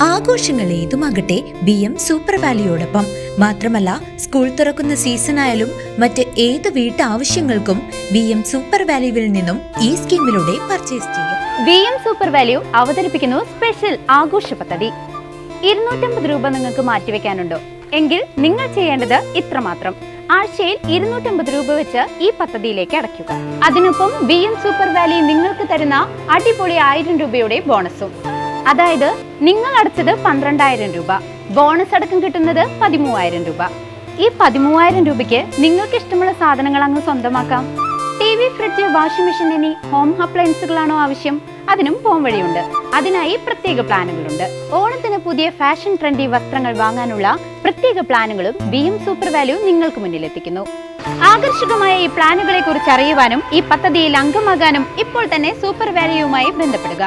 ആഘോഷങ്ങൾ ഏതുമാകട്ടെ BM super വാലിയോടൊപ്പം. മാത്രമല്ല, സ്കൂൾ തുറക്കുന്ന സീസണായാലും മറ്റ് ഏത് വീട്ടാവശ്യങ്ങൾക്കും BM സൂപ്പർ വാല്യൂവിൽ നിന്നും ഈ സ്കീമിലൂടെ പർച്ചേസ് ചെയ്യാം. BM സൂപ്പർ വാല്യൂ അവതരിപ്പിക്കുന്നു സ്പെഷ്യൽ ആഘോഷ പദ്ധതി. 250 രൂപ നിങ്ങൾക്ക് മാറ്റിവെക്കാനുണ്ടോ? എങ്കിൽ നിങ്ങൾ ചെയ്യേണ്ടത് ഇത്രമാത്രം: ആഴ്ചയിൽ 250 രൂപ വെച്ച് ഈ പദ്ധതിയിലേക്ക് അടയ്ക്കുക. അതിനൊപ്പം BM സൂപ്പർ വാല്യൂ നിങ്ങൾക്ക് തരുന്ന അടിപൊളി 1000 രൂപയുടെ ബോണസും. അതായത് നിങ്ങൾ അടച്ചത് 12,000 രൂപ, ബോണസ് അടക്കം കിട്ടുന്നത് 13,000 രൂപ. ഈ 13,000 രൂപയ്ക്ക് നിങ്ങൾക്ക് ഇഷ്ടമുള്ള സാധനങ്ങൾ അങ്ങ് സ്വന്തമാക്കാം. TV, ഫ്രിഡ്ജ്, വാഷിംഗ് മെഷീൻ എന്നീ ഹോം അപ്ലയൻസുകളാണോ ആവശ്യം? അതിനും പോം വഴിയുണ്ട്. അതിനായി പ്രത്യേക പ്ലാനുകളുണ്ട്. ഓണത്തിന് പുതിയ ഫാഷൻ ട്രെൻഡി വസ്ത്രങ്ങൾ വാങ്ങാനുള്ള പ്രത്യേക പ്ലാനുകളും BM സൂപ്പർ വാല്യൂ നിങ്ങൾക്ക് മുന്നിലെത്തിക്കുന്നു. ആകർഷകമായ ഈ പ്ലാനുകളെ കുറിച്ച് അറിയുവാനും ഈ പദ്ധതിയിൽ അംഗമാകാനും ഇപ്പോൾ തന്നെ സൂപ്പർ വാല്യൂവുമായി ബന്ധപ്പെടുക.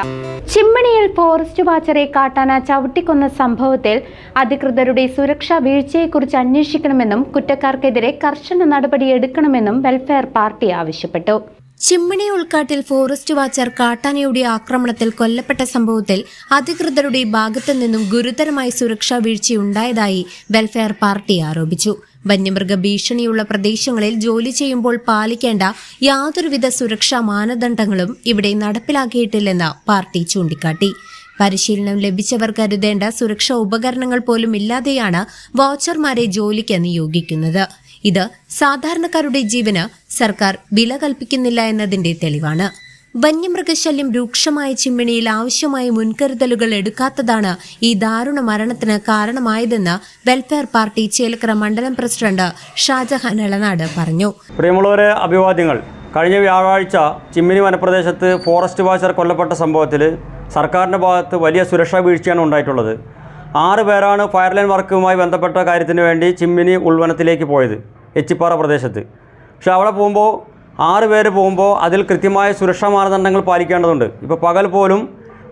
ചിമ്മിണിയിൽ ഫോറസ്റ്റ് വാച്ചറെ കാട്ടാന ചവിട്ടിക്കൊന്ന സംഭവത്തിൽ അധികൃതരുടെ സുരക്ഷാ വീഴ്ചയെക്കുറിച്ച് അന്വേഷിക്കണമെന്നും കുറ്റക്കാർക്കെതിരെ കർശന നടപടിയെടുക്കണമെന്നും വെൽഫെയർ പാർട്ടി ആവശ്യപ്പെട്ടു. ചിമ്മിണി ഉൾക്കാട്ടിൽ ഫോറസ്റ്റ് വാച്ചർ കാട്ടാനയുടെ ആക്രമണത്തിൽ കൊല്ലപ്പെട്ട സംഭവത്തിൽ അധികൃതരുടെ ഭാഗത്തു നിന്നും ഗുരുതരമായ സുരക്ഷാ വീഴ്ചയുണ്ടായതായി വെൽഫെയർ പാർട്ടി ആരോപിച്ചു. വന്യമൃഗ ഭീഷണിയുള്ള പ്രദേശങ്ങളിൽ ജോലി ചെയ്യുമ്പോൾ പാലിക്കേണ്ട യാതൊരുവിധ സുരക്ഷാ മാനദണ്ഡങ്ങളും ഇവിടെ നടപ്പിലാക്കിയിട്ടില്ലെന്ന് പാർട്ടി ചൂണ്ടിക്കാട്ടി. പരിശീലനം ലഭിച്ചവർ കരുതേണ്ട സുരക്ഷാ ഉപകരണങ്ങൾ പോലും ഇല്ലാതെയാണ് വാച്ചർമാരെ ജോലിക്ക് നിയോഗിക്കുന്നത്. ഇത് സാധാരണക്കാരുടെ ജീവന് സർക്കാർ വില കൽപ്പിക്കുന്നില്ല എന്നതിന്റെ തെളിവാണ്. വന്യമൃഗശല്യം രൂക്ഷമായ ചിമ്മിണിയിൽ ആവശ്യമായ മുൻകരുതലുകൾ എടുക്കാത്തതാണ് ഈ ദാരുണ മരണത്തിന് കാരണമായതെന്ന് വെൽഫെയർ പാർട്ടി ചേലക്കര മണ്ഡലം പ്രസിഡന്റ് ഷാജഹാൻ എളനാട് പറഞ്ഞു. പ്രിയമുള്ളവരെ, അഭിവാദ്യങ്ങൾ. കഴിഞ്ഞ വ്യാഴാഴ്ച ചിമ്മിനി വനപ്രദേശത്ത് ഫോറസ്റ്റ് വാച്ചർ കൊല്ലപ്പെട്ട സംഭവത്തിൽ സർക്കാരിൻ്റെ ഭാഗത്ത് വലിയ സുരക്ഷാ വീഴ്ചയാണ് ഉണ്ടായിട്ടുള്ളത്. 6 പേരാണ് ഫയർ ലൈൻ വർക്കുമായി ബന്ധപ്പെട്ട കാര്യത്തിന് വേണ്ടി ചിമ്മിനി ഉൾവനത്തിലേക്ക് പോയത്, എച്ചിപ്പാറ പ്രദേശത്ത്. പക്ഷെ അവിടെ പോകുമ്പോൾ 6 പേര് പോകുമ്പോൾ അതിൽ കൃത്യമായ സുരക്ഷാ മാനദണ്ഡങ്ങൾ പാലിക്കേണ്ടതുണ്ട്. ഇപ്പോൾ പകൽ പോലും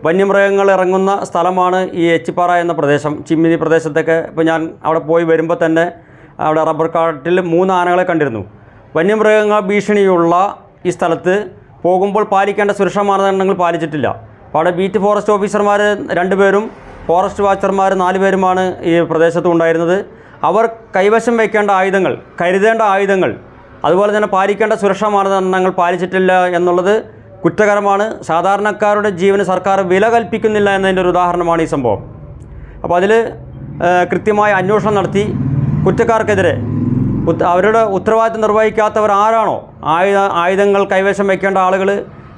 വന്യമൃഗങ്ങൾ ഇറങ്ങുന്ന സ്ഥലമാണ് ഈ എച്ചിപ്പാറ എന്ന പ്രദേശം. ചിമ്മിനി പ്രദേശത്തൊക്കെ ഇപ്പോൾ ഞാൻ അവിടെ പോയി വരുമ്പോൾ തന്നെ അവിടെ റബ്ബർ കാട്ടിൽ 3 ആനകളെ കണ്ടിരുന്നു. വന്യമൃഗങ്ങൾ ഭീഷണിയുള്ള ഈ സ്ഥലത്ത് പോകുമ്പോൾ പാലിക്കേണ്ട സുരക്ഷാ മാനദണ്ഡങ്ങൾ പാലിച്ചിട്ടില്ല. അപ്പോൾ അവിടെ ബീറ്റ് ഫോറസ്റ്റ് ഓഫീസർമാർ 2 പേരും ഫോറസ്റ്റ് വാച്ചർമാർ 4 പേരുമാണ് ഈ പ്രദേശത്ത് ഉണ്ടായിരുന്നത്. അവർ കൈവശം വയ്ക്കേണ്ട ആയുധങ്ങൾ, കരുതേണ്ട ആയുധങ്ങൾ, അതുപോലെ തന്നെ പാലിക്കേണ്ട സുരക്ഷാ മാനദണ്ഡങ്ങൾ പാലിച്ചിട്ടില്ല എന്നുള്ളത് കുറ്റകരമാണ്. സാധാരണക്കാരുടെ ജീവന് സർക്കാർ വില കൽപ്പിക്കുന്നില്ല എന്നതിൻ്റെ ഒരു ഉദാഹരണമാണ് ഈ സംഭവം. അപ്പോൾ അതിൽ കൃത്യമായ അന്വേഷണം നടത്തി കുറ്റക്കാർക്കെതിരെ അവരുടെ ഉത്തരവാദിത്വം നിർവഹിക്കാത്തവർ ആരാണോ ആയുധങ്ങൾ കൈവശം വയ്ക്കേണ്ട ആളുകൾ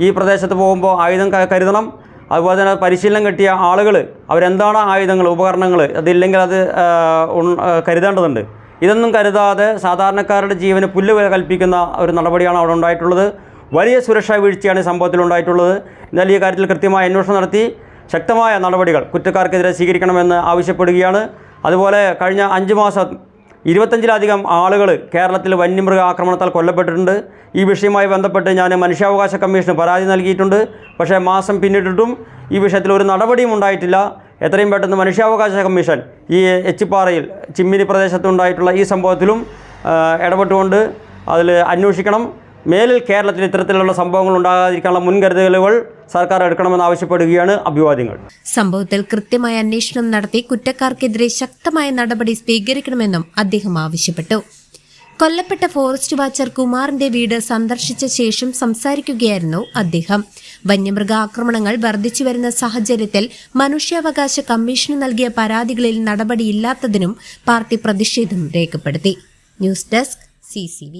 ഈ പ്രദേശത്ത് പോകുമ്പോൾ ആയുധം കരുതണം. അതുപോലെ തന്നെ പരിശീലനം കിട്ടിയ ആളുകൾ അവരെന്താണ് ആയുധങ്ങൾ, ഉപകരണങ്ങൾ, അതില്ലെങ്കിൽ അത് കരുതേണ്ടതുണ്ട്. ഇതൊന്നും കരുതാതെ സാധാരണക്കാരുടെ ജീവന് പുല്ല് വില കൽപ്പിക്കുന്ന ഒരു നടപടിയാണ് അവിടെ ഉണ്ടായിട്ടുള്ളത്. വലിയ സുരക്ഷാ വീഴ്ചയാണ് ഈ സംഭവത്തിൽ ഉണ്ടായിട്ടുള്ളത്. എന്നാൽ ഈ കാര്യത്തിൽ കൃത്യമായ അന്വേഷണം നടത്തി ശക്തമായ നടപടികൾ കുറ്റക്കാർക്കെതിരെ സ്വീകരിക്കണമെന്ന് ആവശ്യപ്പെടുകയാണ്. അതുപോലെ കഴിഞ്ഞ 5 മാസം 25-ലധികം ആളുകൾ കേരളത്തിൽ വന്യമൃഗ ആക്രമണത്താൽ കൊല്ലപ്പെട്ടിട്ടുണ്ട്. ഈ വിഷയവുമായി ബന്ധപ്പെട്ട് ഞാൻ മനുഷ്യാവകാശ കമ്മീഷന് പരാതി നൽകിയിട്ടുണ്ട്. പക്ഷേ മാസം പിന്നിട്ടിട്ടും ഈ വിഷയത്തിൽ ഒരു നടപടിയും ഉണ്ടായിട്ടില്ല. എത്രയും പെട്ടെന്ന് മനുഷ്യാവകാശ കമ്മീഷൻ ഈ എച്ചിപ്പാറയിൽ ചിമ്മിനി പ്രദേശത്തുണ്ടായിട്ടുള്ള ഈ സംഭവത്തിലും ഇടപെട്ടുകൊണ്ട് അതിൽ അന്വേഷിക്കണം. മേലിൽ കേരളത്തിൽ ഇത്തരത്തിലുള്ള സംഭവങ്ങൾ ഉണ്ടാകാതിരിക്കാനുള്ള മുൻകരുതലുകൾ സർക്കാർ എടുക്കണമെന്ന് ആവശ്യപ്പെടുകയാണ്. അഭിവാദ്യങ്ങൾ. സംഭവത്തിൽ കൃത്യമായ അന്വേഷണം നടത്തി കുറ്റക്കാർക്കെതിരെ ശക്തമായ നടപടി സ്വീകരിക്കണമെന്നും അദ്ദേഹം ആവശ്യപ്പെട്ടു. കൊല്ലപ്പെട്ട ഫോറസ്റ്റ് വാച്ചർ കുമാറിന്റെ വീട് സന്ദർശിച്ച ശേഷം സംസാരിക്കുകയായിരുന്നു അദ്ദേഹം. വന്യമൃഗ ആക്രമണങ്ങൾ വർദ്ധിച്ചുവരുന്ന സാഹചര്യത്തിൽ മനുഷ്യാവകാശ കമ്മീഷന് നൽകിയ പരാതികളിൽ നടപടിയില്ലാത്തതിനും പാർട്ടി പ്രതിഷേധം രേഖപ്പെടുത്തി. News desk CCV.